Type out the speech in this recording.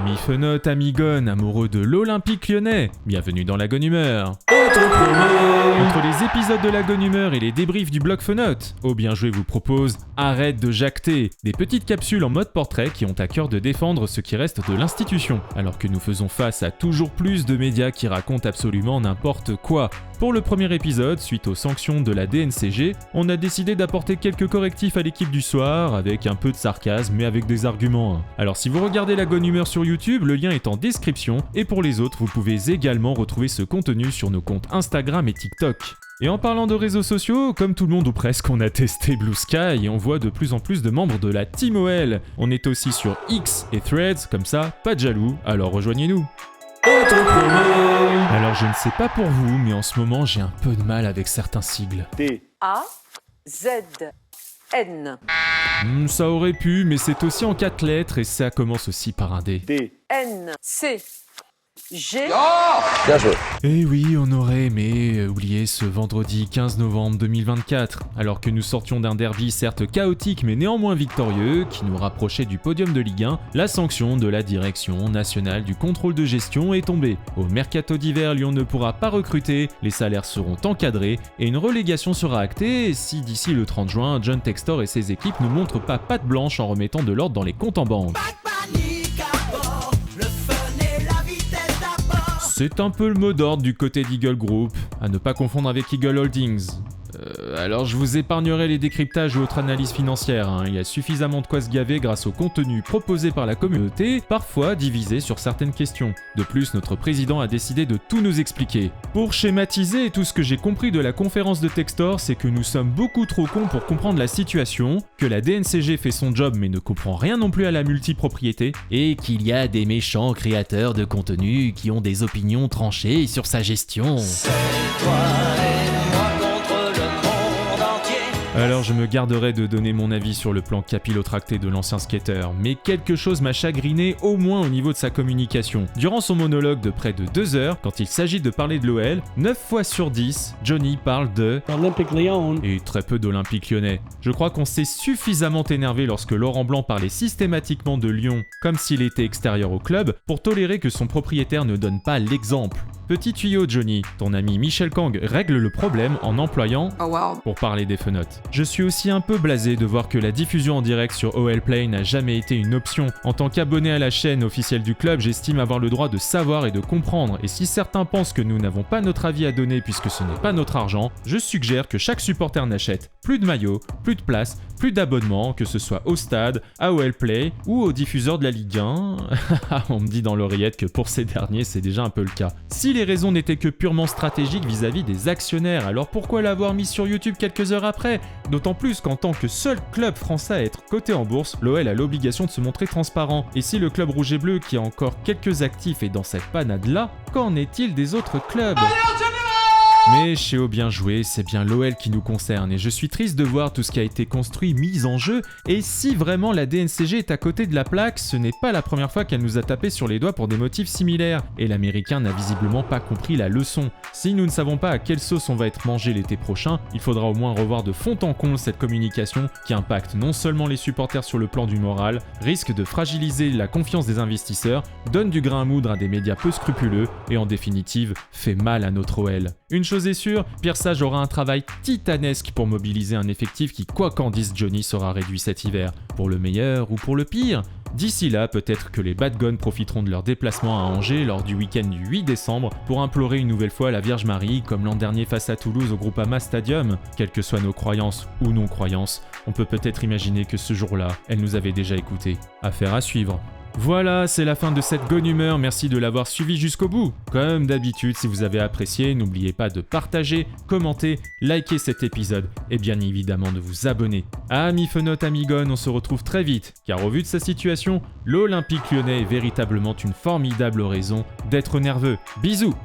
Amis Fenotes, amis Gon, amoureux de l'Olympique lyonnais, bienvenue dans la Gon Humeur. Entre les épisodes de la Gon Humeur et les débriefs du blog Fenotes, Au Bien Joué vous propose Arrête de jacter, des petites capsules en mode portrait qui ont à cœur de défendre ce qui reste de l'institution, alors que nous faisons face à toujours plus de médias qui racontent absolument n'importe quoi. Pour le premier épisode, suite aux sanctions de la DNCG, on a décidé d'apporter quelques correctifs à l'équipe du soir, avec un peu de sarcasme mais avec des arguments. Alors si vous regardez la Gon Humeur sur YouTube, le lien est en description, et pour les autres, vous pouvez également retrouver ce contenu sur nos comptes Instagram et TikTok. Et en parlant de réseaux sociaux, comme tout le monde ou presque, on a testé Blue Sky et on voit de plus en plus de membres de la Team OL. On est aussi sur X et Threads, comme ça, pas de jaloux, alors rejoignez-nous. Alors je ne sais pas pour vous, mais en ce moment j'ai un peu de mal avec certains sigles. D-A-Z-N. Ça aurait pu, mais c'est aussi en 4 lettres et ça commence aussi par un D. D-N-C. G. Bien joué. Eh oui, on aurait aimé oublier ce vendredi 15 novembre 2024, alors que nous sortions d'un derby certes chaotique mais néanmoins victorieux, qui nous rapprochait du podium de Ligue 1, la sanction de la Direction nationale du contrôle de gestion est tombée. Au mercato d'hiver, Lyon ne pourra pas recruter, les salaires seront encadrés et une relégation sera actée si d'ici le 30 juin, John Textor et ses équipes ne montrent pas patte blanche en remettant de l'ordre dans les comptes en banque. C'est un peu le mot d'ordre du côté d'Eagle Group, à ne pas confondre avec Eagle Holdings. Alors je vous épargnerai les décryptages ou autres analyses financières, il y a suffisamment de quoi se gaver grâce au contenu proposé par la communauté, parfois divisé sur certaines questions. De plus, notre président a décidé de tout nous expliquer. Pour schématiser, tout ce que j'ai compris de la conférence de Textor, c'est que nous sommes beaucoup trop cons pour comprendre la situation, que la DNCG fait son job mais ne comprend rien non plus à la multipropriété, et qu'il y a des méchants créateurs de contenu qui ont des opinions tranchées sur sa gestion. Alors je me garderai de donner mon avis sur le plan capillotracté de l'ancien skater, mais quelque chose m'a chagriné au moins au niveau de sa communication. Durant son monologue de près de 2 heures, quand il s'agit de parler de l'OL, 9 fois sur 10, Johnny parle de Olympique Lyon et très peu d'Olympique Lyonnais. Je crois qu'on s'est suffisamment énervé lorsque Laurent Blanc parlait systématiquement de Lyon comme s'il était extérieur au club pour tolérer que son propriétaire ne donne pas l'exemple. Petit tuyau Johnny, ton ami Michel Kang règle le problème en employant pour parler des Fenotes. Je suis aussi un peu blasé de voir que la diffusion en direct sur OL Play n'a jamais été une option. En tant qu'abonné à la chaîne officielle du club, j'estime avoir le droit de savoir et de comprendre, et si certains pensent que nous n'avons pas notre avis à donner puisque ce n'est pas notre argent, je suggère que chaque supporter n'achète plus de maillots, plus de places, plus d'abonnements, que ce soit au stade, à OL Play ou aux diffuseurs de la Ligue 1. On me dit dans l'oreillette que pour ces derniers, c'est déjà un peu le cas. Si les raisons n'étaient que purement stratégiques vis-à-vis des actionnaires, alors pourquoi l'avoir mis sur YouTube quelques heures après ? D'autant plus qu'en tant que seul club français à être coté en bourse, l'OL a l'obligation de se montrer transparent. Et si le club rouge et bleu, qui a encore quelques actifs, est dans cette panade-là, qu'en est-il des autres clubs ? Mais chez Au Bien Joué, c'est bien l'OL qui nous concerne et je suis triste de voir tout ce qui a été construit mis en jeu, et si vraiment la DNCG est à côté de la plaque, ce n'est pas la première fois qu'elle nous a tapé sur les doigts pour des motifs similaires, et l'américain n'a visiblement pas compris la leçon. Si nous ne savons pas à quelle sauce on va être mangé l'été prochain, il faudra au moins revoir de fond en comble cette communication qui impacte non seulement les supporters sur le plan du moral, risque de fragiliser la confiance des investisseurs, donne du grain à moudre à des médias peu scrupuleux, et en définitive, fait mal à notre OL. Une chose est sûre, Pierre Sage aura un travail titanesque pour mobiliser un effectif qui, quoi qu'en dise Johnny, sera réduit cet hiver. Pour le meilleur ou pour le pire ? D'ici là, peut-être que les Bad Guns profiteront de leur déplacement à Angers lors du week-end du 8 décembre pour implorer une nouvelle fois la Vierge Marie, comme l'an dernier face à Toulouse au Groupama Stadium. Quelles que soient nos croyances ou non-croyances, on peut peut-être imaginer que ce jour-là, elle nous avait déjà écoutés. Affaire à suivre. Voilà, c'est la fin de cette Gon Humeur, merci de l'avoir suivi jusqu'au bout. Comme d'habitude, si vous avez apprécié, n'oubliez pas de partager, commenter, liker cet épisode et bien évidemment de vous abonner. Amis Fenotes, amis Gon, on se retrouve très vite, car au vu de sa situation, l'Olympique Lyonnais est véritablement une formidable raison d'être nerveux. Bisous!